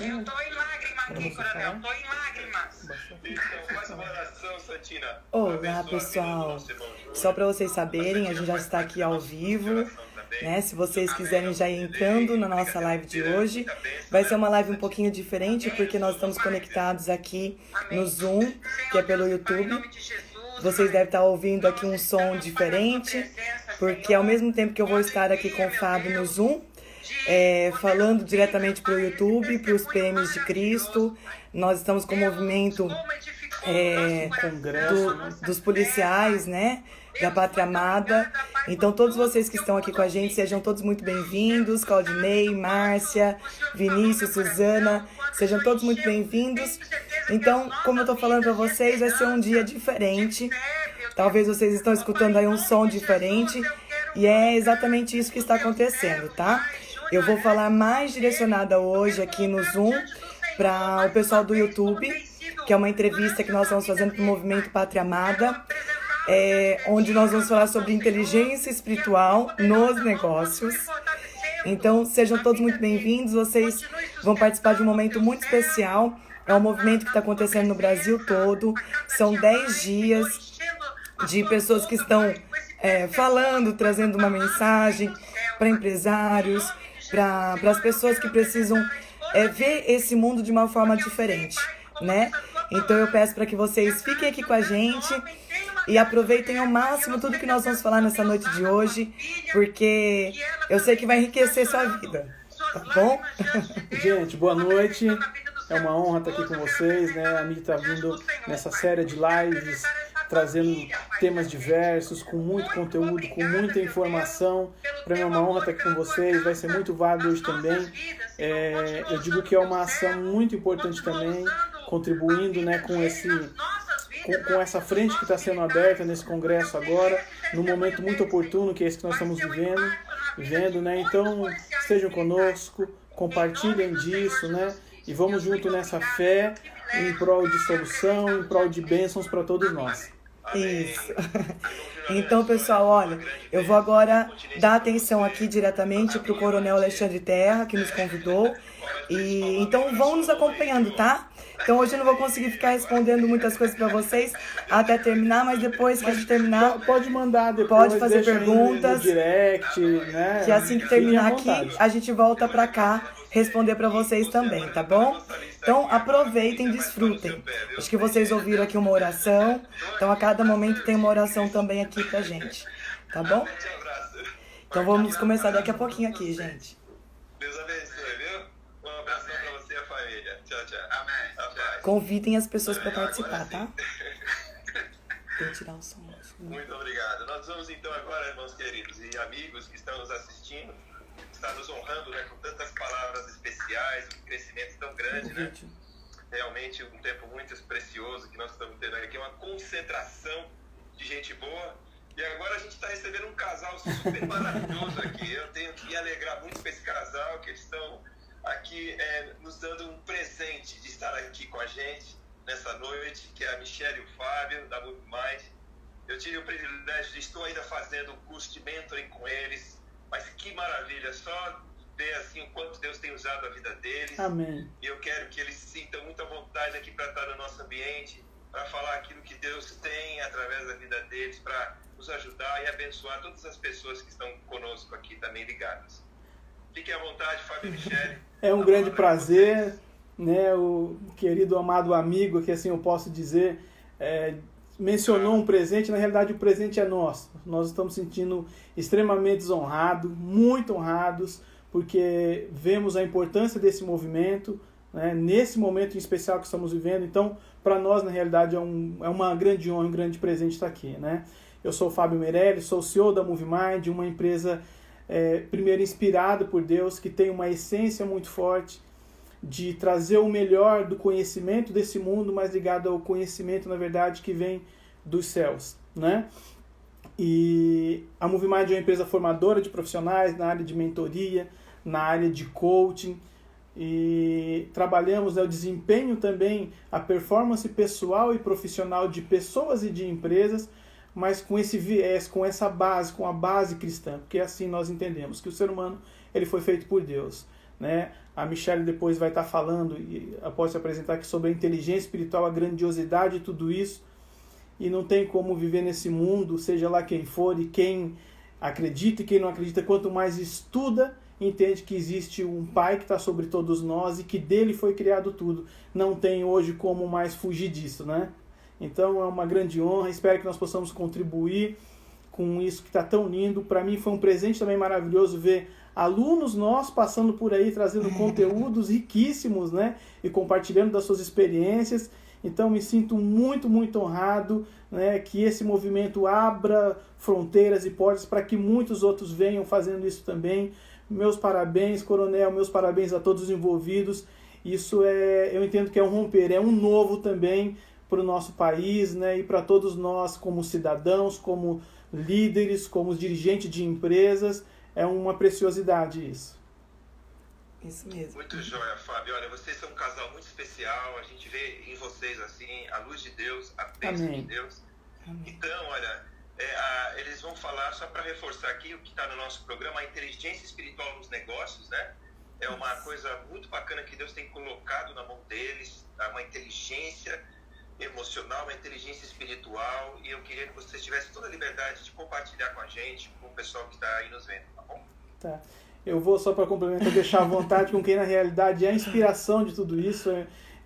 Eu tô em lágrima aqui, coronel. Tô em lágrimas. Então, faz uma oração, Santina. Olá, pessoal. Só para vocês saberem, a gente já está aqui ao vivo, né? Se vocês quiserem já ir entrando na nossa live de hoje, vai ser uma live um pouquinho diferente, porque nós estamos conectados aqui no Zoom, que é pelo YouTube. Vocês devem estar ouvindo aqui um som diferente, porque ao mesmo tempo que eu vou estar aqui com o Fábio no Zoom, falando diretamente para o YouTube, para os PMs de Cristo, nós estamos com o movimento dos policiais, né? Da Pátria Amada. Então, todos vocês que estão aqui com a gente, sejam todos muito bem-vindos. Claudinei, Márcia, Vinícius, Suzana, sejam todos muito bem-vindos. Então, como eu estou falando para vocês, vai ser um dia diferente. Talvez vocês estão escutando aí um som diferente. E é exatamente isso que está acontecendo, tá? Eu vou falar mais direcionada hoje aqui no Zoom para o pessoal do YouTube, que é uma entrevista que nós estamos fazendo para o Movimento Pátria Amada, onde nós vamos falar sobre inteligência espiritual nos negócios. Então, sejam todos muito bem-vindos. Vocês vão participar de um momento muito especial. É um movimento que está acontecendo no Brasil todo. São 10 dias de pessoas que estão falando, trazendo uma mensagem para empresários, para as pessoas que precisam ver esse mundo de uma forma diferente, né? Então eu peço para que vocês fiquem aqui com a gente e aproveitem ao máximo tudo que nós vamos falar nessa noite de hoje, porque eu sei que vai enriquecer sua vida, tá bom? Gente, boa noite. É uma honra estar aqui com vocês, né? A Miki está vindo nessa série de lives, trazendo temas diversos, com muito conteúdo, com muita informação. Para mim é uma honra estar aqui com vocês, vai ser muito válido hoje também. Eu digo que é uma ação muito importante também, contribuindo, né, com essa frente que está sendo aberta nesse congresso agora, num momento muito oportuno, que é esse que nós estamos vivendo, né? Então, estejam conosco, compartilhem disso, né? E vamos junto nessa fé, em prol de solução, em prol de bênçãos para todos nós. Isso. Então, pessoal, olha, eu vou agora dar atenção aqui diretamente para o Coronel Alexandre Terra, que nos convidou. Então, vão nos acompanhando, tá? Então, hoje eu não vou conseguir ficar respondendo muitas coisas para vocês até terminar, mas depois que a gente terminar... Pode mandar depois, pode fazer perguntas. No direct, né? Que assim que terminar aqui, a gente volta para cá responder para vocês também, tá bom? Então, aproveitem, desfrutem. Acho que vocês ouviram aqui uma oração. Então, a cada momento tem uma oração também aqui pra gente. Tá bom? Então, vamos começar daqui a pouquinho aqui, gente. Deus abençoe, viu? Um abração pra você e a família. Tchau, tchau. Amém. Convidem as pessoas para participar, tá? Vou tirar o som. Muito obrigado. Nós vamos então agora, irmãos queridos e amigos que estão nos assistindo, está nos honrando, né, com tantas palavras especiais, um crescimento tão grande, né? Realmente um tempo muito precioso que nós estamos tendo aqui, uma concentração de gente boa. E agora a gente está recebendo um casal super maravilhoso aqui. Eu tenho que me alegrar muito com esse casal, que eles estão aqui nos dando um presente de estar aqui com a gente nessa noite, que é a Michelle e o Fábio, da Move Mind. Eu tive o privilégio de estar ainda fazendo um curso de mentoring com eles. Mas que maravilha, só ver assim o quanto Deus tem usado a vida deles. Amém. E eu quero que eles sintam muita vontade aqui para estar no nosso ambiente, para falar aquilo que Deus tem através da vida deles, para nos ajudar e abençoar todas as pessoas que estão conosco aqui também ligadas. Fiquem à vontade, Fábio e Michelle. É um grande prazer, né? O querido, amado amigo, que assim eu posso dizer, mencionou um presente, na realidade o presente é nosso. Nós estamos sentindo extremamente honrados, muito honrados, porque vemos a importância desse movimento, né, nesse momento em especial que estamos vivendo. Então, para nós, na realidade, é uma grande honra, um grande presente estar aqui, né? Eu sou o Fábio Meirelles, sou o CEO da Move Mind, uma empresa, primeiro, inspirada por Deus, que tem uma essência muito forte de trazer o melhor do conhecimento desse mundo, mas ligado ao conhecimento, na verdade, que vem dos céus, né? E a MoveMind é uma empresa formadora de profissionais na área de mentoria, na área de coaching, e trabalhamos o desempenho também, a performance pessoal e profissional de pessoas e de empresas, mas com esse viés, com essa base, com a base cristã, porque assim nós entendemos que o ser humano ele foi feito por Deus. né? A Michelle depois vai estar falando, e após se apresentar aqui, sobre a inteligência espiritual, a grandiosidade de tudo isso. E não tem como viver nesse mundo, seja lá quem for, e quem acredita e quem não acredita, quanto mais estuda, entende que existe um Pai que está sobre todos nós e que dele foi criado tudo. Não tem hoje como mais fugir disso, né? Então é uma grande honra, espero que nós possamos contribuir com isso que está tão lindo. Para mim foi um presente também maravilhoso ver alunos nossos passando por aí, trazendo conteúdos riquíssimos, né? E compartilhando das suas experiências. Então me sinto muito, muito honrado, né? Que esse movimento abra fronteiras e portas para que muitos outros venham fazendo isso também. Meus parabéns, Coronel, meus parabéns a todos os envolvidos. Isso eu entendo que é um romper, é um novo também para o nosso país, né? E para todos nós como cidadãos, como líderes, como dirigentes de empresas. É uma preciosidade isso. Isso mesmo. Muito joia, Fábio. Olha, vocês são um casal muito especial. A gente vê em vocês, assim, a luz de Deus, a bênção de Deus. Amém. Então, olha, eles vão falar, só para reforçar aqui o que está no nosso programa, a inteligência espiritual nos negócios, né? É uma coisa muito bacana que Deus tem colocado na mão deles, uma inteligência emocional, uma inteligência espiritual, e eu queria que vocês tivessem toda a liberdade de compartilhar com a gente, com o pessoal que está aí nos vendo, tá bom? Tá. Eu vou só para complementar, deixar à vontade com quem na realidade é a inspiração de tudo isso,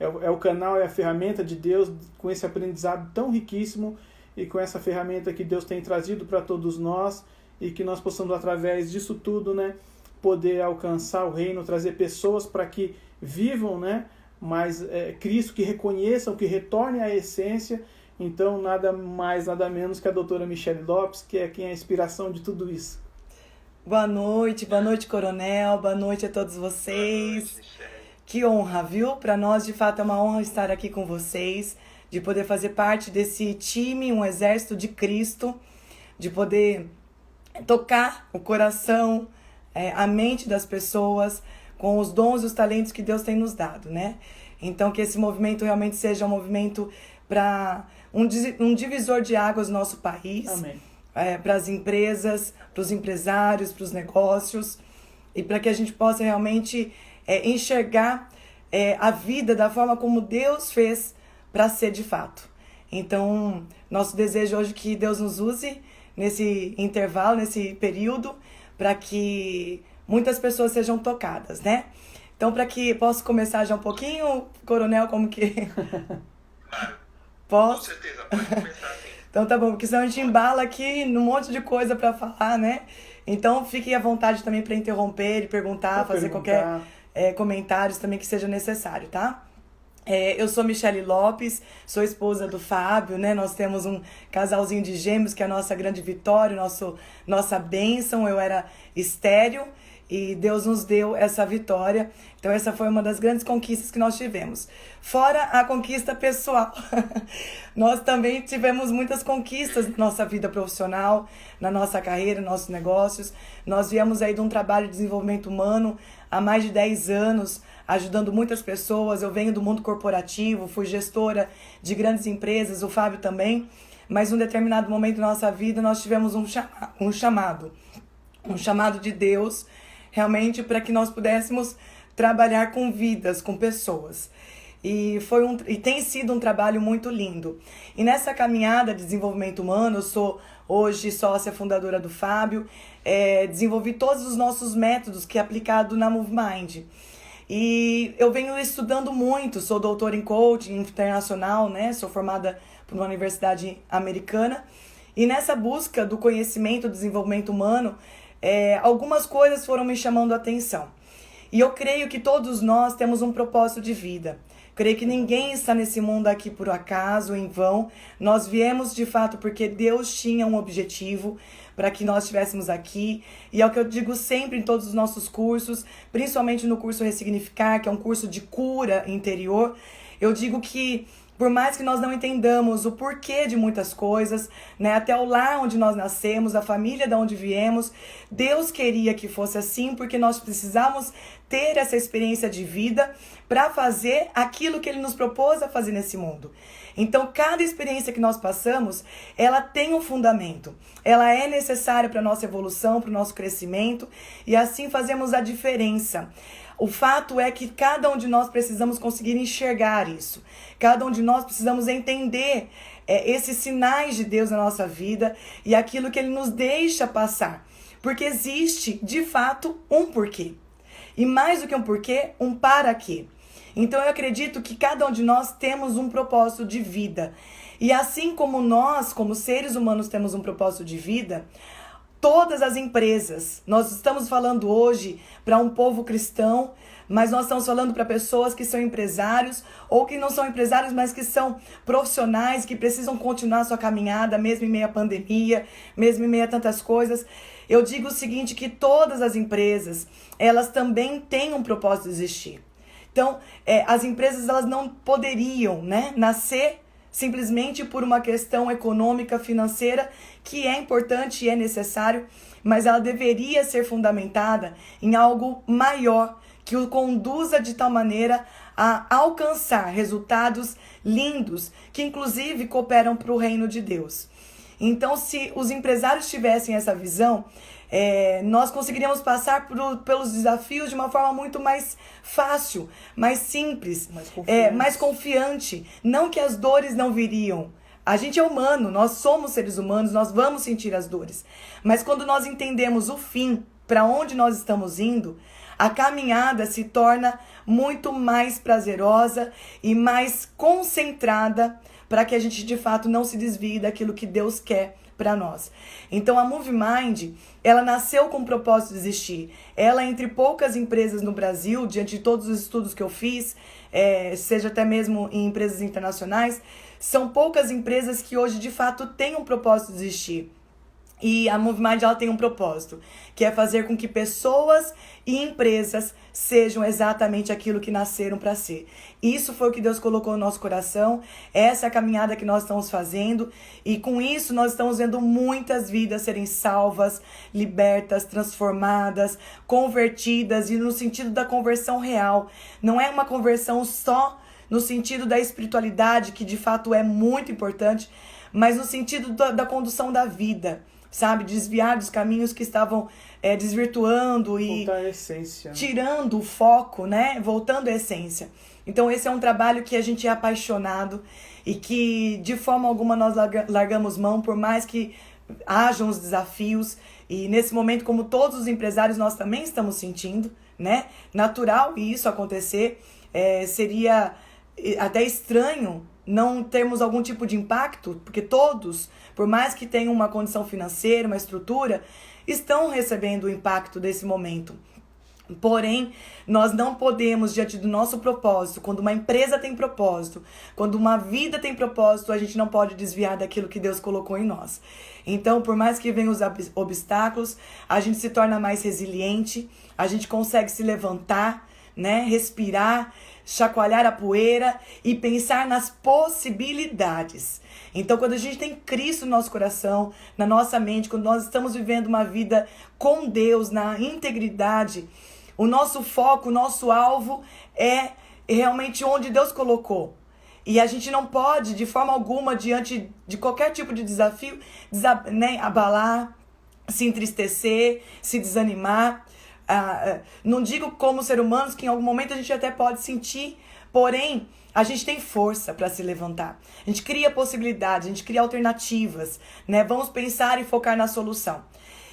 é o canal, é a ferramenta de Deus, com esse aprendizado tão riquíssimo e com essa ferramenta que Deus tem trazido para todos nós, e que nós possamos, através disso tudo, né, poder alcançar o reino, trazer pessoas para que vivam, né, mas Cristo, que reconheçam, que retornem à essência. Então, nada mais, nada menos que a doutora Michelle Lopes, que é quem é a inspiração de tudo isso. Boa noite, Coronel, boa noite a todos vocês. Boa noite, que honra, viu? Para nós, de fato, é uma honra estar aqui com vocês, de poder fazer parte desse time, um exército de Cristo, de poder tocar o coração, a mente das pessoas, com os dons e os talentos que Deus tem nos dado, né? Então, que esse movimento realmente seja um movimento para um divisor de águas no nosso país. Amém. Para as empresas, para os empresários, para os negócios, e para que a gente possa realmente enxergar a vida da forma como Deus fez para ser de fato. Então, nosso desejo hoje é que Deus nos use nesse intervalo, nesse período, para que muitas pessoas sejam tocadas, né? Então, para que posso começar já um pouquinho, Coronel, como que... Claro. Posso? Com certeza, pode começar sim. Então tá bom, porque senão a gente embala aqui num monte de coisa para falar, né? Então fiquem à vontade também para interromper e perguntar, fazer qualquer comentários também que seja necessário, tá? Eu sou Michelle Lopes, sou esposa do Fábio, né? Nós temos um casalzinho de gêmeos que é a nossa grande vitória, nossa bênção. Eu era estéril e Deus nos deu essa vitória. Então essa foi uma das grandes conquistas que nós tivemos. Fora a conquista pessoal, nós também tivemos muitas conquistas na nossa vida profissional, na nossa carreira, nos nossos negócios. Nós viemos aí de um trabalho de desenvolvimento humano há mais de 10 anos, ajudando muitas pessoas. Eu venho do mundo corporativo, fui gestora de grandes empresas, o Fábio também. Mas em um determinado momento da nossa vida nós tivemos um chamado de Deus, realmente para que nós pudéssemos trabalhar com vidas, com pessoas. E tem sido um trabalho muito lindo. E nessa caminhada de desenvolvimento humano, eu sou hoje sócia fundadora do Fábio, desenvolvi todos os nossos métodos que é aplicado na MoveMind. E eu venho estudando muito, sou doutora em coaching internacional, né? Sou formada por uma universidade americana. E nessa busca do conhecimento do desenvolvimento humano, algumas coisas foram me chamando a atenção. E eu creio que todos nós temos um propósito de vida. Creio que ninguém está nesse mundo aqui por acaso, em vão. Nós viemos de fato porque Deus tinha um objetivo para que nós estivéssemos aqui. E é o que eu digo sempre em todos os nossos cursos, principalmente no curso Ressignificar, que é um curso de cura interior. Eu digo que por mais que nós não entendamos o porquê de muitas coisas, né, até o lar onde nós nascemos, a família de onde viemos, Deus queria que fosse assim, porque nós precisamos ter essa experiência de vida para fazer aquilo que Ele nos propôs a fazer nesse mundo. Então, cada experiência que nós passamos, ela tem um fundamento. Ela é necessária para a nossa evolução, para o nosso crescimento, e assim fazemos a diferença. O fato é que cada um de nós precisamos conseguir enxergar isso. Cada um de nós precisamos entender esses sinais de Deus na nossa vida e aquilo que Ele nos deixa passar. Porque existe, de fato, um porquê. E mais do que um porquê, um para quê. Então eu acredito que cada um de nós temos um propósito de vida. E assim como nós, como seres humanos, temos um propósito de vida, todas as empresas, nós estamos falando hoje para um povo cristão, mas nós estamos falando para pessoas que são empresários ou que não são empresários, mas que são profissionais, que precisam continuar sua caminhada, mesmo em meio à pandemia, mesmo em meio a tantas coisas. Eu digo o seguinte, que todas as empresas, elas também têm um propósito de existir. Então, as empresas, elas não poderiam, né, nascer simplesmente por uma questão econômica, financeira, que é importante e é necessário, mas ela deveria ser fundamentada em algo maior, que o conduza de tal maneira a alcançar resultados lindos, que inclusive cooperam para o reino de Deus. Então, se os empresários tivessem essa visão, nós conseguiríamos passar pelos desafios de uma forma muito mais fácil, mais simples, mais confiante. Não que as dores não viriam. A gente é humano, nós somos seres humanos, nós vamos sentir as dores. Mas quando nós entendemos o fim, para onde nós estamos indo, a caminhada se torna muito mais prazerosa e mais concentrada para que a gente de fato não se desvie daquilo que Deus quer para nós. Então a MoveMind, ela nasceu com o propósito de existir. Ela, entre poucas empresas no Brasil, diante de todos os estudos que eu fiz, seja até mesmo em empresas internacionais, são poucas empresas que hoje de fato têm um propósito de existir. E a MoveMind, ela tem um propósito, que é fazer com que pessoas e empresas sejam exatamente aquilo que nasceram para ser. Isso foi o que Deus colocou no nosso coração, essa é a caminhada que nós estamos fazendo, e com isso nós estamos vendo muitas vidas serem salvas, libertas, transformadas, convertidas, e no sentido da conversão real. Não é uma conversão só no sentido da espiritualidade, que de fato é muito importante, mas no sentido da condução da vida. Sabe, desviar dos caminhos que estavam desvirtuando e voltar à essência, tirando o foco, né? Voltando à essência. Então esse é um trabalho que a gente é apaixonado e que de forma alguma nós largamos mão, por mais que hajam os desafios. E nesse momento, como todos os empresários, nós também estamos sentindo, né? Natural isso acontecer. Seria até estranho não termos algum tipo de impacto, porque todos, por mais que tenham uma condição financeira, uma estrutura, estão recebendo o impacto desse momento. Porém, nós não podemos, diante do nosso propósito, quando uma empresa tem propósito, quando uma vida tem propósito, a gente não pode desviar daquilo que Deus colocou em nós. Então, por mais que venham os obstáculos, a gente se torna mais resiliente, a gente consegue se levantar, né, respirar, chacoalhar a poeira e pensar nas possibilidades. Então, quando a gente tem Cristo no nosso coração, na nossa mente, quando nós estamos vivendo uma vida com Deus, na integridade, o nosso foco, o nosso alvo é realmente onde Deus colocou. E a gente não pode, de forma alguma, diante de qualquer tipo de desafio, abalar, se entristecer, se desanimar. Não digo como ser humanos, que em algum momento a gente até pode sentir, porém a gente tem força para se levantar, a gente cria possibilidades, a gente cria alternativas, né? Vamos pensar e focar na solução.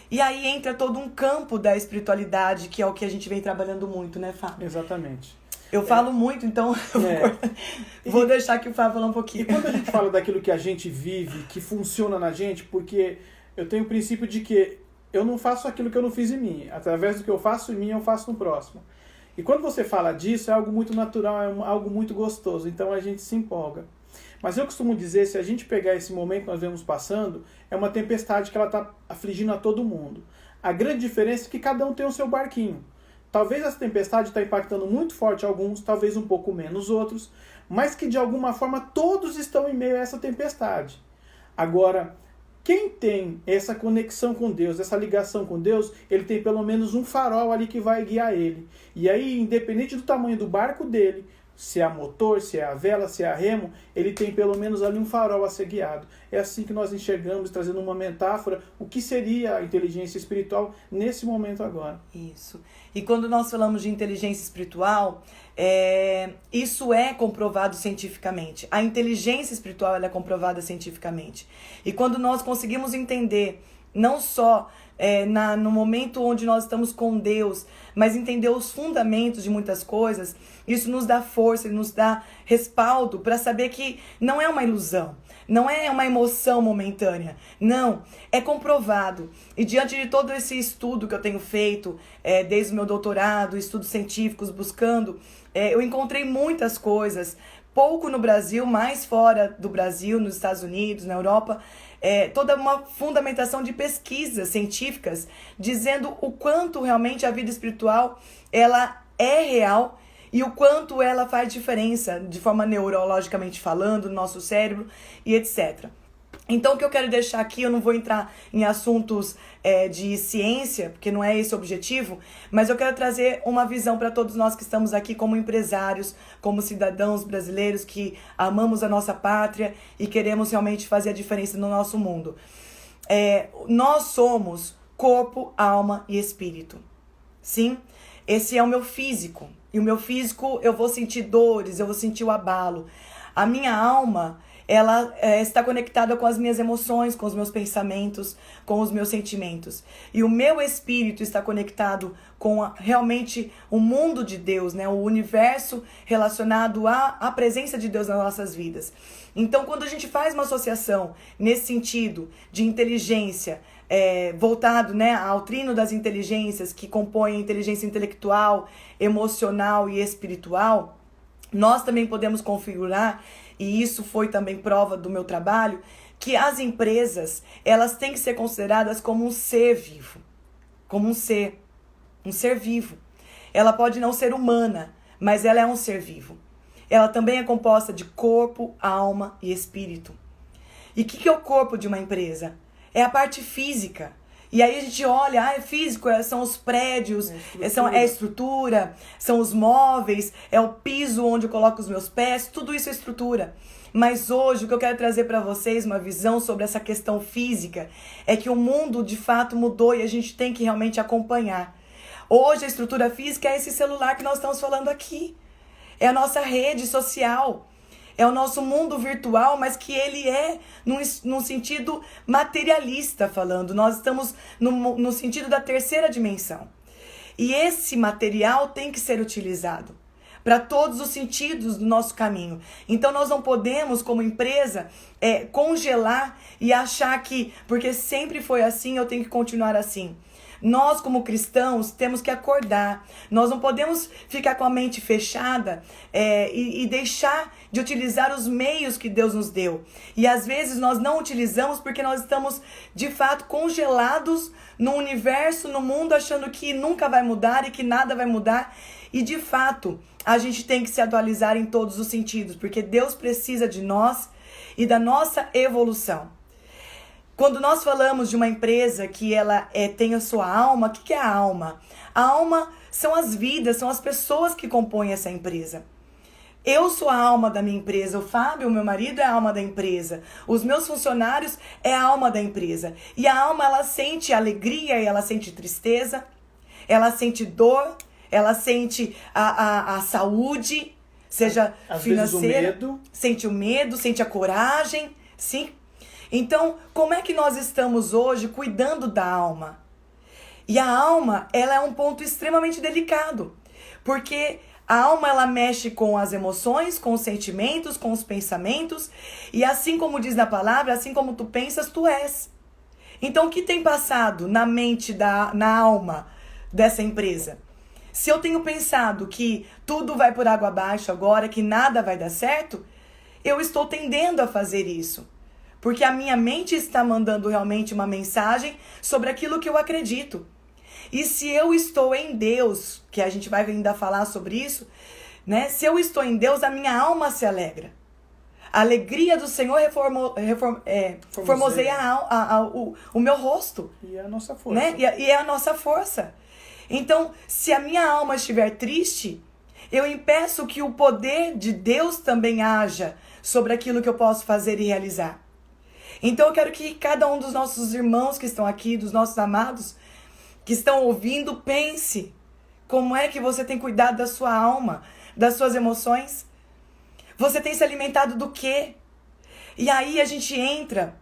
E aí entra todo um campo da espiritualidade, que é o que a gente vem trabalhando muito, né, Fábio? Exatamente. Eu falo muito, então vou deixar que o Fábio falar um pouquinho. E quando a gente fala daquilo que a gente vive, que funciona na gente, porque eu tenho o princípio de que eu não faço aquilo que eu não fiz em mim. Através do que eu faço em mim, eu faço no próximo. E quando você fala disso, é algo muito natural, é algo muito gostoso. Então a gente se empolga. Mas eu costumo dizer, se a gente pegar esse momento que nós vemos passando, é uma tempestade que ela está afligindo a todo mundo. A grande diferença é que cada um tem o seu barquinho. Talvez essa tempestade está impactando muito forte alguns, talvez um pouco menos outros, mas que de alguma forma todos estão em meio a essa tempestade. Agora, quem tem essa conexão com Deus, essa ligação com Deus, ele tem pelo menos um farol ali que vai guiar ele. E aí, independente do tamanho do barco dele, se é a motor, se é a vela, se é a remo, ele tem pelo menos ali um farol a ser guiado. É assim que nós enxergamos, trazendo uma metáfora, o que seria a inteligência espiritual nesse momento agora. Isso. E quando nós falamos de inteligência espiritual, isso é comprovado cientificamente. A inteligência espiritual ela é comprovada cientificamente. E quando nós conseguimos entender, não só no momento onde nós estamos com Deus, mas entender os fundamentos de muitas coisas, isso nos dá força e nos dá respaldo para saber que não é uma ilusão, não é uma emoção momentânea, não, é comprovado. E diante de todo esse estudo que eu tenho feito, desde o meu doutorado, estudos científicos, buscando, eu encontrei muitas coisas, pouco no Brasil, mais fora do Brasil, nos Estados Unidos, na Europa, toda uma fundamentação de pesquisas científicas dizendo o quanto realmente a vida espiritual ela é real e o quanto ela faz diferença de forma neurologicamente falando no nosso cérebro e etc. Então o que eu quero deixar aqui, eu não vou entrar em assuntos de ciência, porque não é esse o objetivo, mas eu quero trazer uma visão para todos nós que estamos aqui como empresários, como cidadãos brasileiros que amamos a nossa pátria e queremos realmente fazer a diferença no nosso mundo. Nós somos corpo, alma e espírito. Sim, esse é o meu físico. E o meu físico, eu vou sentir dores, eu vou sentir o abalo. A minha alma, ela está conectada com as minhas emoções, com os meus pensamentos, com os meus sentimentos. E o meu espírito está conectado com realmente o mundo de Deus, né? O universo relacionado à presença de Deus nas nossas vidas. Então, quando a gente faz uma associação nesse sentido de inteligência, voltado, né, ao trino das inteligências que compõem a inteligência intelectual, emocional e espiritual, nós também podemos configurar, e isso foi também prova do meu trabalho, que as empresas, elas têm que ser consideradas como um ser vivo, como um ser vivo. Ela pode não ser humana, mas ela é um ser vivo. Ela também é composta de corpo, alma e espírito. E o que é o corpo de uma empresa? É a parte física. E aí a gente olha, é físico, são os prédios, é a estrutura, são os móveis, é o piso onde eu coloco os meus pés, tudo isso é estrutura. Mas hoje o que eu quero trazer para vocês, uma visão sobre essa questão física, é que o mundo de fato mudou e a gente tem que realmente acompanhar. Hoje a estrutura física é esse celular que nós estamos falando aqui. É a nossa rede social. É o nosso mundo virtual, mas que ele é num sentido materialista falando. Nós estamos no sentido da terceira dimensão. E esse material tem que ser utilizado para todos os sentidos do nosso caminho. Então nós não podemos, como empresa, congelar e achar que, porque sempre foi assim, eu tenho que continuar assim. Nós, como cristãos, temos que acordar. Nós não podemos ficar com a mente fechada e deixar de utilizar os meios que Deus nos deu. E às vezes nós não utilizamos porque nós estamos, de fato, congelados no universo, no mundo, achando que nunca vai mudar e que nada vai mudar. E, de fato, a gente tem que se atualizar em todos os sentidos, porque Deus precisa de nós e da nossa evolução. Quando nós falamos de uma empresa que ela tem a sua alma, o que é a alma? A alma são as vidas, são as pessoas que compõem essa empresa. Eu sou a alma da minha empresa, o Fábio, meu marido, é a alma da empresa. Os meus funcionários é a alma da empresa. E a alma, ela sente alegria e ela sente tristeza, ela sente dor, ela sente a saúde, seja às financeira, vezes o medo. Sente o medo, sente a coragem, sim. Então, como é que nós estamos hoje cuidando da alma? E a alma, ela é um ponto extremamente delicado, porque a alma, ela mexe com as emoções, com os sentimentos, com os pensamentos, e assim como diz na palavra, assim como tu pensas, tu és. Então, o que tem passado na mente, na alma dessa empresa? Se eu tenho pensado que tudo vai por água abaixo agora, que nada vai dar certo, eu estou tendendo a fazer isso. Porque a minha mente está mandando realmente uma mensagem sobre aquilo que eu acredito. E se eu estou em Deus, que a gente vai ainda falar sobre isso, né? Se eu estou em Deus, a minha alma se alegra. A alegria do Senhor formoseia o meu rosto. E é a nossa força. Né? E é a nossa força. Então, se a minha alma estiver triste, eu impeço que o poder de Deus também haja sobre aquilo que eu posso fazer e realizar. Então eu quero que cada um dos nossos irmãos que estão aqui, dos nossos amados, que estão ouvindo, pense como é que você tem cuidado da sua alma, das suas emoções. Você tem se alimentado do quê? E aí a gente entra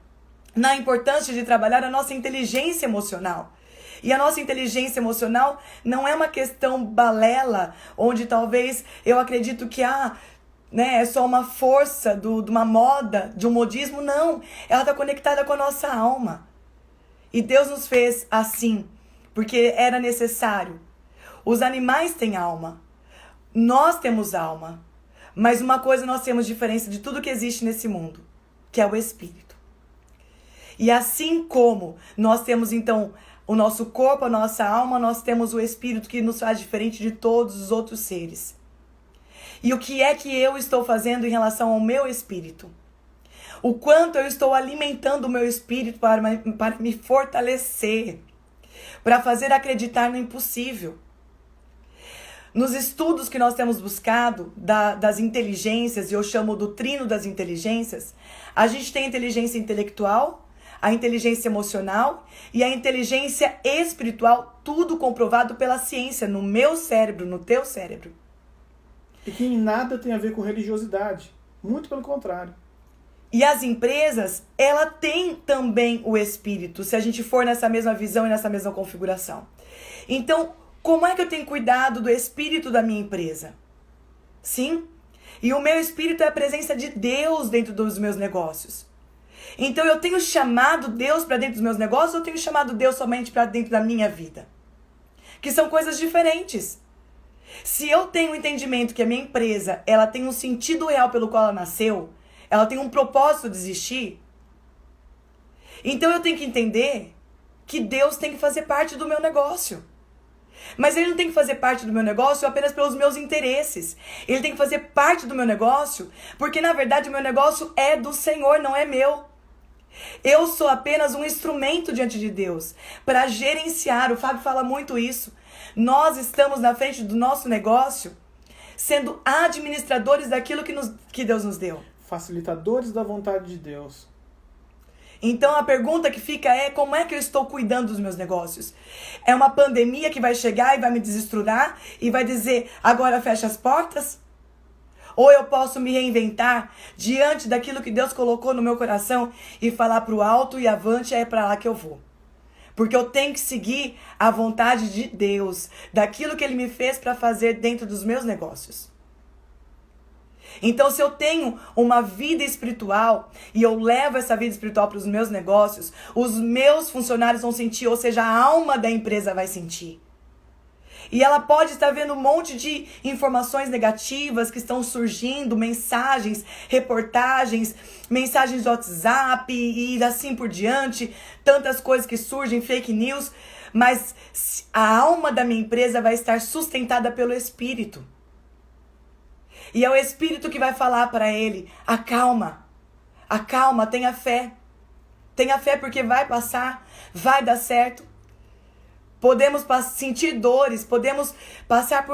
na importância de trabalhar a nossa inteligência emocional. E a nossa inteligência emocional não é uma questão balela, onde talvez eu acredito que é só uma força de uma moda, de um modismo. Não, ela está conectada com a nossa alma. E Deus nos fez assim, porque era necessário. Os animais têm alma, nós temos alma. Mas uma coisa nós temos diferença de tudo que existe nesse mundo, que é o Espírito. E assim como nós temos então o nosso corpo, a nossa alma, nós temos o Espírito que nos faz diferente de todos os outros seres. E o que é que eu estou fazendo em relação ao meu espírito? O quanto eu estou alimentando o meu espírito para me fortalecer, para fazer acreditar no impossível. Nos estudos que nós temos buscado das inteligências, e eu chamo do trino das inteligências, a gente tem a inteligência intelectual, a inteligência emocional e a inteligência espiritual, tudo comprovado pela ciência, no meu cérebro, no teu cérebro. E que em nada tem a ver com religiosidade. Muito pelo contrário. E as empresas, ela tem também o espírito, se a gente for nessa mesma visão e nessa mesma configuração. Então, como é que eu tenho cuidado do espírito da minha empresa? Sim, e o meu espírito é a presença de Deus dentro dos meus negócios. Então eu tenho chamado Deus para dentro dos meus negócios ou eu tenho chamado Deus somente para dentro da minha vida? Que são coisas diferentes. Se eu tenho o entendimento que a minha empresa ela tem um sentido real pelo qual ela nasceu, ela tem um propósito de existir, então eu tenho que entender que Deus tem que fazer parte do meu negócio. Mas ele não tem que fazer parte do meu negócio apenas pelos meus interesses. Ele tem que fazer parte do meu negócio porque, na verdade, o meu negócio é do Senhor, não é meu. Eu sou apenas um instrumento diante de Deus para gerenciar. O Fábio fala muito isso. Nós estamos na frente do nosso negócio sendo administradores daquilo que Deus nos deu. Facilitadores da vontade de Deus. Então a pergunta que fica é: como é que eu estou cuidando dos meus negócios? É uma pandemia que vai chegar e vai me desestruturar e vai dizer, agora fecha as portas? Ou eu posso me reinventar diante daquilo que Deus colocou no meu coração e falar para o alto e avante, é para lá que eu vou. Porque eu tenho que seguir a vontade de Deus, daquilo que Ele me fez para fazer dentro dos meus negócios. Então, se eu tenho uma vida espiritual e eu levo essa vida espiritual para os meus negócios, os meus funcionários vão sentir, ou seja, a alma da empresa vai sentir. E ela pode estar vendo um monte de informações negativas que estão surgindo, mensagens, reportagens, mensagens do WhatsApp e assim por diante, tantas coisas que surgem, fake news, mas a alma da minha empresa vai estar sustentada pelo Espírito. E é o Espírito que vai falar para ele: acalma, tenha fé. Tenha fé porque vai passar, vai dar certo. Podemos sentir dores, podemos passar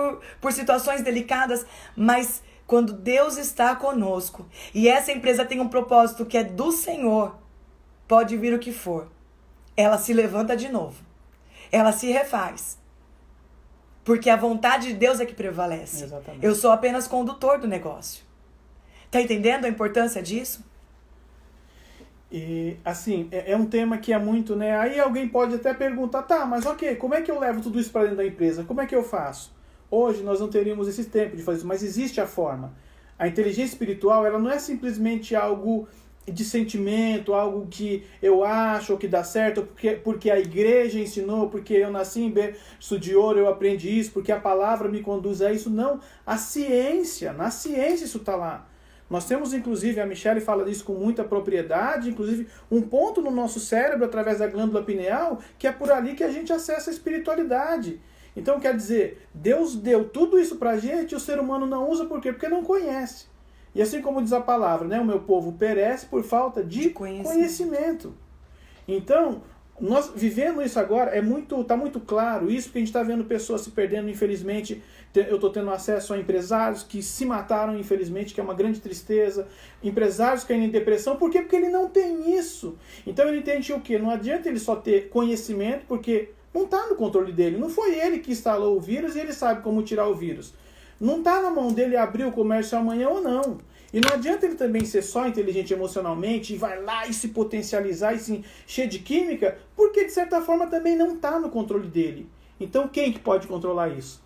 por situações delicadas, mas quando Deus está conosco e essa empresa tem um propósito que é do Senhor, pode vir o que for, ela se levanta de novo, ela se refaz. Porque a vontade de Deus é que prevalece. Exatamente. Eu sou apenas condutor do negócio. Tá entendendo a importância disso? E, assim, é um tema que é muito, né? Aí alguém pode até perguntar, tá, mas ok, como é que eu levo tudo isso para dentro da empresa? Como é que eu faço? Hoje nós não teríamos esse tempo de fazer isso, mas existe a forma. A inteligência espiritual, ela não é simplesmente algo de sentimento, algo que eu acho ou que dá certo, porque a igreja ensinou, porque eu nasci em berço de ouro, eu aprendi isso, porque a palavra me conduz a isso. Não, na ciência isso está lá. Nós temos, inclusive, a Michelle fala disso com muita propriedade, inclusive um ponto no nosso cérebro, através da glândula pineal, que é por ali que a gente acessa a espiritualidade. Então, quer dizer, Deus deu tudo isso pra gente e o ser humano não usa, por quê? Porque não conhece. E assim como diz a palavra, né, o meu povo perece por falta de conhecimento. Então, Nós vivendo isso agora, tá muito claro isso, porque a gente está vendo pessoas se perdendo, infelizmente. Eu estou tendo acesso a empresários que se mataram, infelizmente, que é uma grande tristeza. Empresários caindo em depressão. Por quê? Porque ele não tem isso. Então ele entende o quê? Não adianta ele só ter conhecimento, porque não está no controle dele. Não foi ele que instalou o vírus e ele sabe como tirar o vírus. Não está na mão dele abrir o comércio amanhã ou não. E não adianta ele também ser só inteligente emocionalmente e vai lá e se potencializar e se encher de química, porque de certa forma também não está no controle dele. Então quem que pode controlar isso?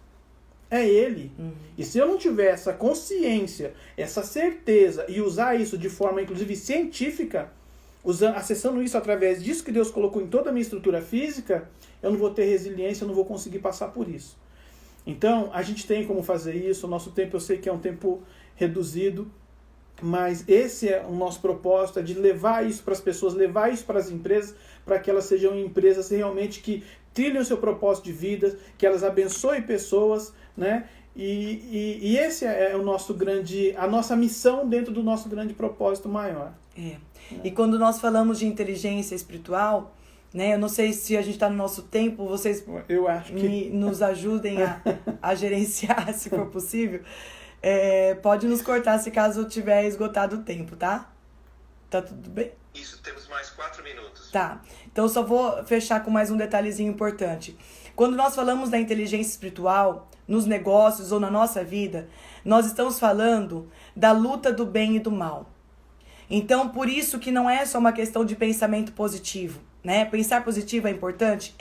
É ele. E se eu não tiver essa consciência, essa certeza e usar isso de forma inclusive científica, acessando isso através disso que Deus colocou em toda a minha estrutura física, eu não vou ter resiliência, eu não vou conseguir passar por isso. Então, a gente tem como fazer isso. O nosso tempo, eu sei que é um tempo reduzido, mas esse é o nosso propósito, é de levar isso para as pessoas, levar isso para as empresas, para que elas sejam empresas realmente que trilhem o seu propósito de vida, que elas abençoem pessoas, né? E esse é o nosso a nossa missão dentro do nosso grande propósito maior. E quando nós falamos de inteligência espiritual, né? Eu não sei se a gente está no nosso tempo, vocês eu acho que nos ajudem a gerenciar, se for possível. Pode nos cortar se caso tiver esgotado o tempo, tá? Tá tudo bem? Isso, temos mais 4 minutos. Tá, então eu só vou fechar com mais um detalhezinho importante. Quando nós falamos da inteligência espiritual, nos negócios ou na nossa vida, nós estamos falando da luta do bem e do mal. Então, por isso que não é só uma questão de pensamento positivo, né? Pensar positivo é importante?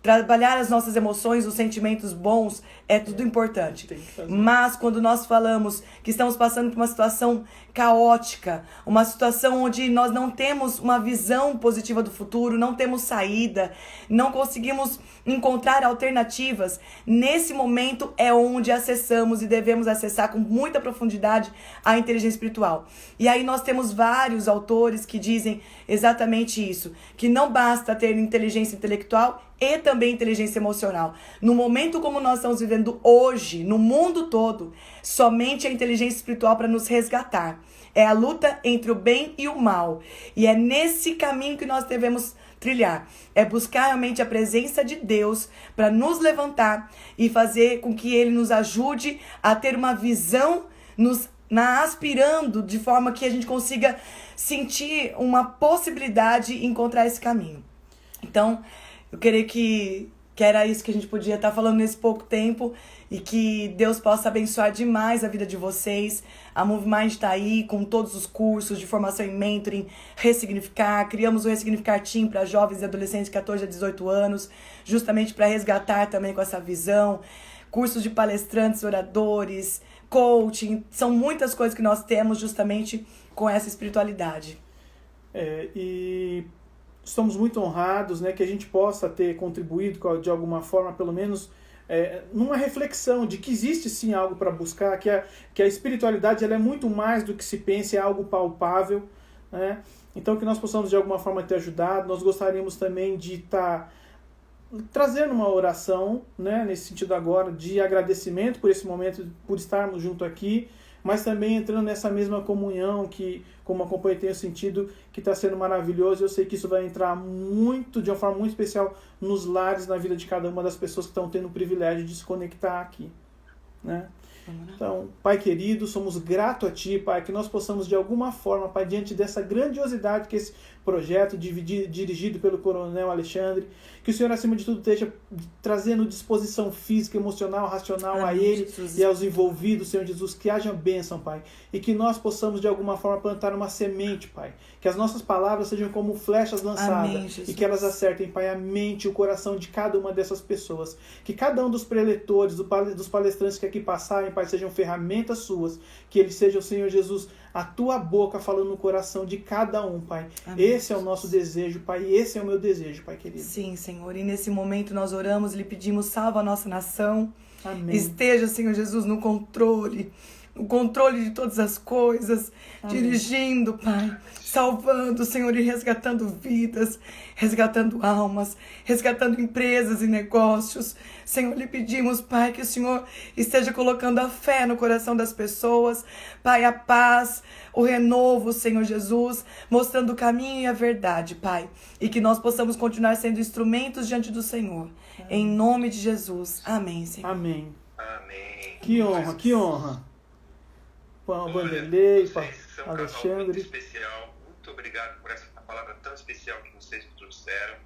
Trabalhar as nossas emoções, os sentimentos bons, é tudo importante. Mas quando nós falamos que estamos passando por uma situação caótica, uma situação onde nós não temos uma visão positiva do futuro, não temos saída, não conseguimos encontrar alternativas, nesse momento é onde acessamos e devemos acessar com muita profundidade a inteligência espiritual. E aí nós temos vários autores que dizem exatamente isso, que não basta ter inteligência intelectual e também inteligência emocional. No momento como nós estamos vivendo hoje, no mundo todo, somente a inteligência espiritual para nos resgatar. É a luta entre o bem e o mal. E é nesse caminho que nós devemos trilhar. É buscar realmente a presença de Deus para nos levantar e fazer com que Ele nos ajude a ter uma visão, aspirando de forma que a gente consiga sentir uma possibilidade de encontrar esse caminho. Então, eu creio que era isso que a gente podia estar falando nesse pouco tempo e que Deus possa abençoar demais a vida de vocês. A MoveMind está aí com todos os cursos de formação em mentoring, Ressignificar. Criamos o Ressignificar Team para jovens e adolescentes de 14 a 18 anos, justamente para resgatar também com essa visão. Cursos de palestrantes, oradores, coaching. São muitas coisas que nós temos justamente com essa espiritualidade. E estamos muito honrados, né, que a gente possa ter contribuído de alguma forma, pelo menos numa reflexão de que existe sim algo para buscar, que a espiritualidade ela é muito mais do que se pensa, é algo palpável, né? Então que nós possamos de alguma forma ter ajudado. Nós gostaríamos também de estar trazendo uma oração, né, nesse sentido agora, de agradecimento por esse momento, por estarmos junto aqui, mas também entrando nessa mesma comunhão que, como acompanhei, tenho sentido que está sendo maravilhoso. Eu sei que isso vai entrar de uma forma muito especial nos lares, na vida de cada uma das pessoas que estão tendo o privilégio de se conectar aqui, né? Então, Pai querido, somos gratos a Ti, Pai, que nós possamos de alguma forma, Pai, diante dessa grandiosidade que esse projeto dirigido pelo Coronel Alexandre, que o Senhor acima de tudo esteja trazendo disposição física, emocional, racional a ele Jesus. E aos envolvidos, Senhor Jesus, que haja bênção, Pai, e que nós possamos de alguma forma plantar uma semente, Pai, que as nossas palavras sejam como flechas lançadas. Amém, e que elas acertem, Pai, a mente e o coração de cada uma dessas pessoas, que cada um dos preletores, dos palestrantes que aqui passarem, Pai, sejam ferramentas suas, que eles sejam, Senhor Jesus, a Tua boca falando no coração de cada um, Pai. Amém. Esse é o nosso desejo, Pai, esse é o meu desejo, Pai querido. Sim, Senhor, e nesse momento nós oramos e lhe pedimos, salva a nossa nação. Amém. Esteja, Senhor Jesus, no controle. o controle de todas as coisas, dirigindo, Pai, salvando, Senhor, e resgatando vidas, resgatando almas, resgatando empresas e negócios. Senhor, lhe pedimos, Pai, que o Senhor esteja colocando a fé no coração das pessoas, Pai, a paz, o renovo, Senhor Jesus, mostrando o caminho e a verdade, Pai, e que nós possamos continuar sendo instrumentos diante do Senhor. Em nome de Jesus. Amém, Senhor. Amém. Amém. Que honra, que honra. Pão, Vanderlei, Alexandre. Muito especial. Muito obrigado por essa palavra tão especial que vocês trouxeram.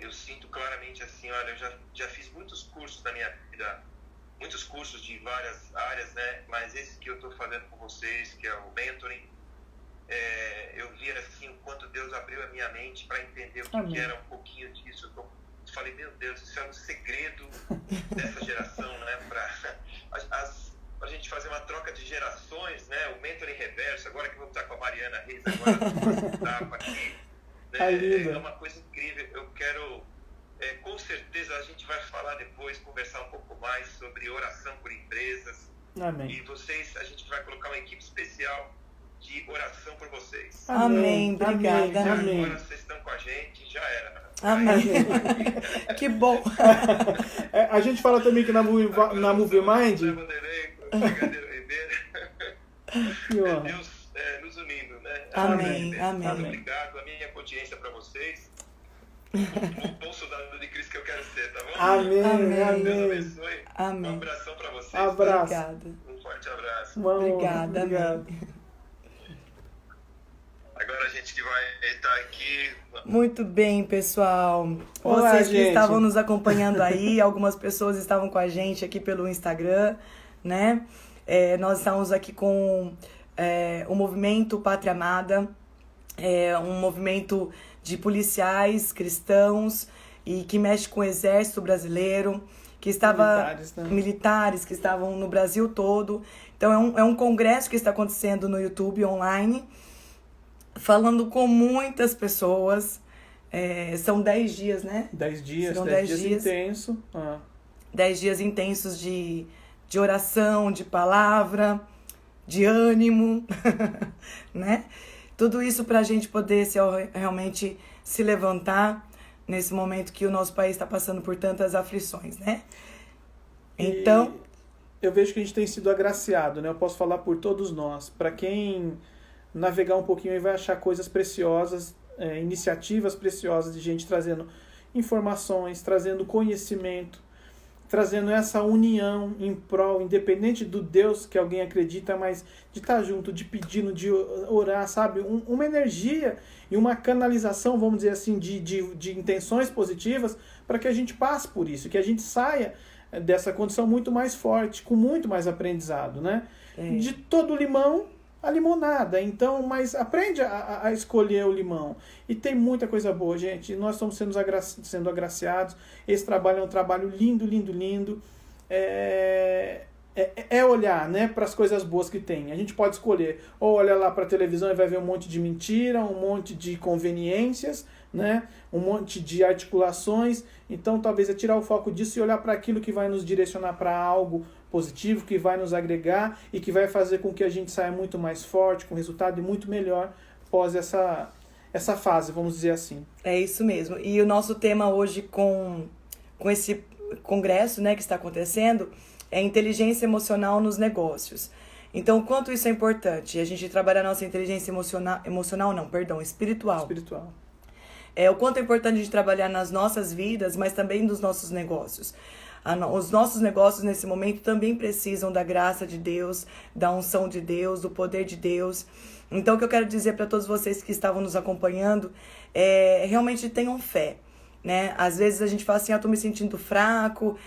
Eu sinto claramente assim, olha, eu já fiz muitos cursos na minha vida, muitos cursos de várias áreas, né? Mas esse que eu estou fazendo com vocês, que é o mentoring, eu vi assim o quanto Deus abriu a minha mente para entender o que era um pouquinho disso. Eu falei, meu Deus, isso é um segredo dessa geração, né? Para a gente fazer uma troca de gerações, né? O mentoring reverso, agora que eu vou estar com a Mariana Reis, agora no etapa aqui, né? É uma coisa incrível. Eu quero, com certeza, a gente vai falar depois, conversar um pouco mais sobre oração por empresas. Amém. E vocês, a gente vai colocar uma equipe especial de oração por vocês. Amém. Obrigada. Amém. Agora vocês estão com a gente, já era. Amém. Que bom. A gente fala também que na Movie Mind. Deus nos unindo, né? Amém. Amém. Muito obrigado. A minha audiência para vocês. Um bom soldado de Cristo que eu quero ser, tá bom? Amém. Deus abençoe. Amém. Um abração para vocês. Abraço. Obrigada. Um forte abraço. Obrigada. Obrigado. Agora a gente que vai estar aqui. Muito bem, pessoal. Olá, Vocês que gente. estavam nos acompanhando aí, algumas pessoas estavam com a gente aqui pelo Instagram, né? Nós estamos aqui com o movimento Pátria Amada, um movimento de policiais cristãos e que mexe com o exército brasileiro, que estava militares que estavam no Brasil todo. Então é um congresso que está acontecendo no YouTube online, falando com muitas pessoas. São 10 dias, né? 10 dias, Serão 10 10 dias intensos. 10 dias intensos de oração, de palavra, de ânimo, né? Tudo isso para a gente poder realmente se levantar nesse momento que o nosso país está passando por tantas aflições, né? Então, eu vejo que a gente tem sido agraciado, né? Eu posso falar por todos nós. Para quem navegar um pouquinho aí vai achar coisas preciosas, iniciativas preciosas de gente trazendo informações, trazendo conhecimento, trazendo essa união em prol, independente do Deus que alguém acredita, mas de estar junto, de pedindo, de orar, sabe? Uma energia e uma canalização, vamos dizer assim, de intenções positivas para que a gente passe por isso, que a gente saia dessa condição muito mais forte, com muito mais aprendizado, né? De todo limão, a limonada. Então, mas aprende a escolher o limão. E tem muita coisa boa, gente. Nós estamos sendo agraciados. Esse trabalho é um trabalho lindo, lindo, lindo. Olhar, né, para as coisas boas que tem. A gente pode escolher. Ou olhar lá para a televisão e vai ver um monte de mentira, um monte de conveniências, né, um monte de articulações. Então, talvez é tirar o foco disso e olhar para aquilo que vai nos direcionar para algo positivo, que vai nos agregar e que vai fazer com que a gente saia muito mais forte, com resultado e muito melhor após essa fase, vamos dizer assim. É isso mesmo. E o nosso tema hoje com esse congresso, né, que está acontecendo é inteligência emocional nos negócios. Então, o quanto isso é importante? A gente trabalhar a nossa inteligência espiritual. O quanto é importante a gente trabalhar nas nossas vidas, mas também nos nossos negócios. Os nossos negócios, nesse momento, também precisam da graça de Deus, da unção de Deus, do poder de Deus. Então, o que eu quero dizer para todos vocês que estavam nos acompanhando realmente tenham fé, né? Às vezes a gente fala assim, tô me sentindo fraco,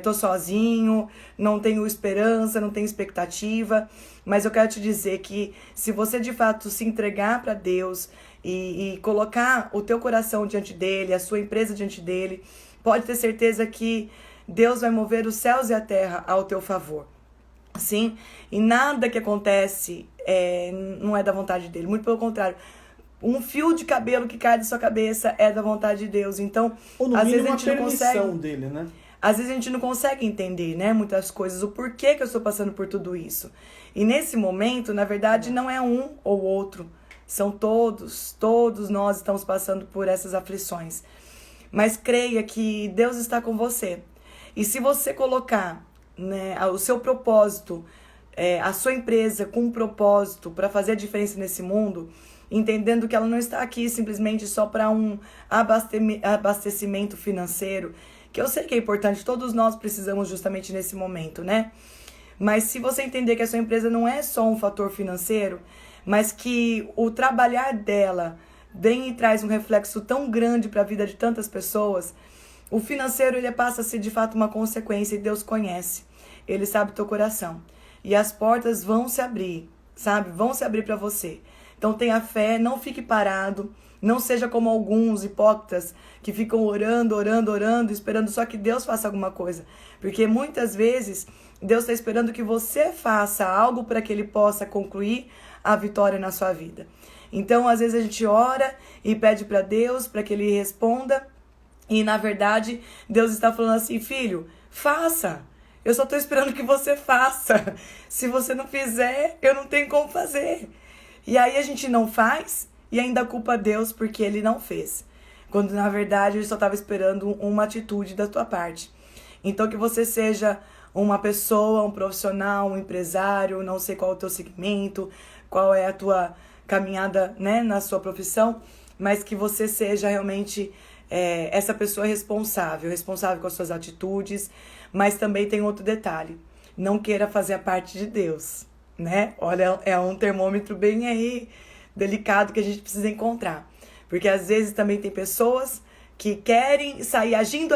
tô sozinho, não tenho esperança, não tenho expectativa. Mas eu quero te dizer que se você, de fato, se entregar para Deus e colocar o teu coração diante dele, a sua empresa diante dele, pode ter certeza que Deus vai mover os céus e a terra ao teu favor. Sim? E nada que acontece não é da vontade dele. Muito pelo contrário. Um fio de cabelo que cai da sua cabeça é da vontade de Deus. Então, ou no às mínimo vezes a gente não consegue. Dele, né? às vezes a gente não consegue entender, né, muitas coisas, o porquê que eu estou passando por tudo isso. E nesse momento, na verdade, não é um ou outro, são todos nós estamos passando por essas aflições. Mas creia que Deus está com você. E se você colocar, né, o seu propósito, a sua empresa com um propósito para fazer a diferença nesse mundo, entendendo que ela não está aqui simplesmente só para um abastecimento financeiro, que eu sei que é importante, todos nós precisamos justamente nesse momento, né? Mas se você entender que a sua empresa não é só um fator financeiro, mas que o trabalhar dela vem e traz um reflexo tão grande para a vida de tantas pessoas, o financeiro ele passa a ser de fato uma consequência, e Deus conhece, Ele sabe o teu coração. E as portas vão se abrir, sabe? Vão se abrir para você. Então tenha fé, não fique parado, não seja como alguns hipócritas que ficam orando, esperando só que Deus faça alguma coisa. Porque muitas vezes Deus está esperando que você faça algo para que Ele possa concluir a vitória na sua vida. Então, às vezes a gente ora e pede para Deus para que Ele responda. E, na verdade, Deus está falando assim, filho, faça. Eu só estou esperando que você faça. Se você não fizer, eu não tenho como fazer. E aí a gente não faz e ainda culpa Deus porque Ele não fez. Quando, na verdade, Ele só estava esperando uma atitude da tua parte. Então, que você seja uma pessoa, um profissional, um empresário, não sei qual é o teu segmento, qual é a tua caminhada, né, na sua profissão, mas que você seja realmente essa pessoa responsável com as suas atitudes. Mas também tem outro detalhe, não queira fazer a parte de Deus, né? Olha, é um termômetro bem aí delicado que a gente precisa encontrar, porque às vezes também tem pessoas que querem sair agindo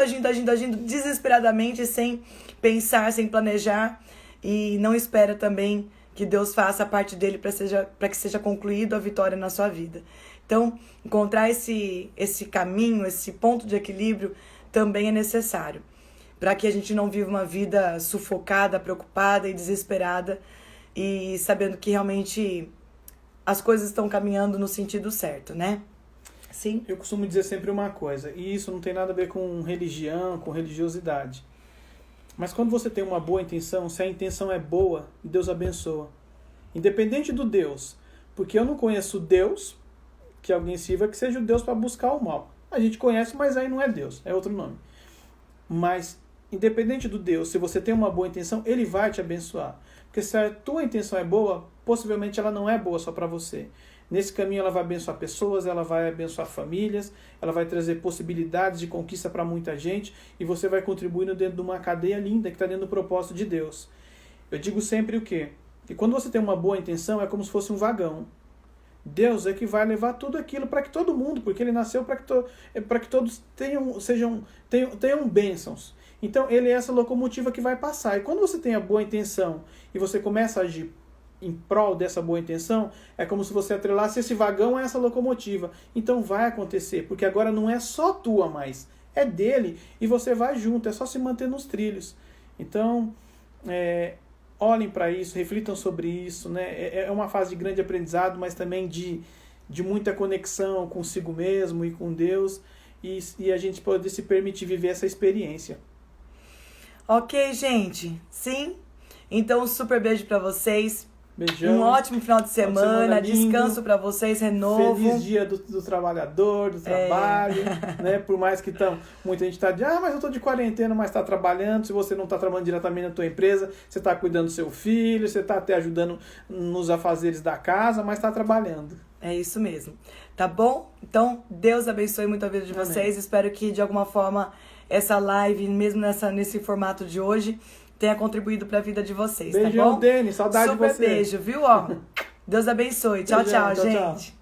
desesperadamente, sem pensar, sem planejar, e não espera também que Deus faça a parte dele para que seja concluído a vitória na sua vida. Então, encontrar esse caminho, esse ponto de equilíbrio também é necessário, para que a gente não viva uma vida sufocada, preocupada e desesperada, e sabendo que realmente as coisas estão caminhando no sentido certo, né? Sim. Eu costumo dizer sempre uma coisa, e isso não tem nada a ver com religião, com religiosidade. Mas quando você tem uma boa intenção, se a intenção é boa, Deus abençoa. Independente do Deus. Porque eu não conheço Deus que alguém sirva que seja o Deus para buscar o mal. A gente conhece, mas aí não é Deus, é outro nome. Mas, independente do Deus, se você tem uma boa intenção, Ele vai te abençoar. Porque se a tua intenção é boa, possivelmente ela não é boa só para você. Nesse caminho ela vai abençoar pessoas, ela vai abençoar famílias, ela vai trazer possibilidades de conquista para muita gente, e você vai contribuindo dentro de uma cadeia linda que está dentro do propósito de Deus. Eu digo sempre o quê? Que quando você tem uma boa intenção, é como se fosse um vagão. Deus é que vai levar tudo aquilo para que todo mundo, porque Ele nasceu para que todos tenham bênçãos. Então Ele é essa locomotiva que vai passar. E quando você tem a boa intenção e você começa a agir em prol dessa boa intenção, é como se você atrelasse esse vagão a essa locomotiva. Então vai acontecer, porque agora não é só tua mais, é dele, e você vai junto, é só se manter nos trilhos. Então, olhem para isso, reflitam sobre isso, né? É uma fase de grande aprendizado, mas também de muita conexão consigo mesmo e com Deus, e a gente poder se permitir viver essa experiência. Ok, gente? Sim? Então, um super beijo para vocês. Beijão. Um ótimo final de semana descanso para vocês, renovo. Feliz dia do trabalhador, do trabalho, né? Por mais que muita gente está dizendo, mas eu estou de quarentena, mas está trabalhando. Se você não está trabalhando diretamente na tua empresa, você está cuidando do seu filho, você está até ajudando nos afazeres da casa, mas está trabalhando. É isso mesmo. Tá bom? Então, Deus abençoe muito a vida de vocês. Espero que, de alguma forma, essa live, mesmo nesse formato de hoje, tenha contribuído para a vida de vocês, beijão, tá bom? Deni, saudade super de você. Super beijo, viu? Ó, Deus abençoe. Tchau, beijão, tchau, gente.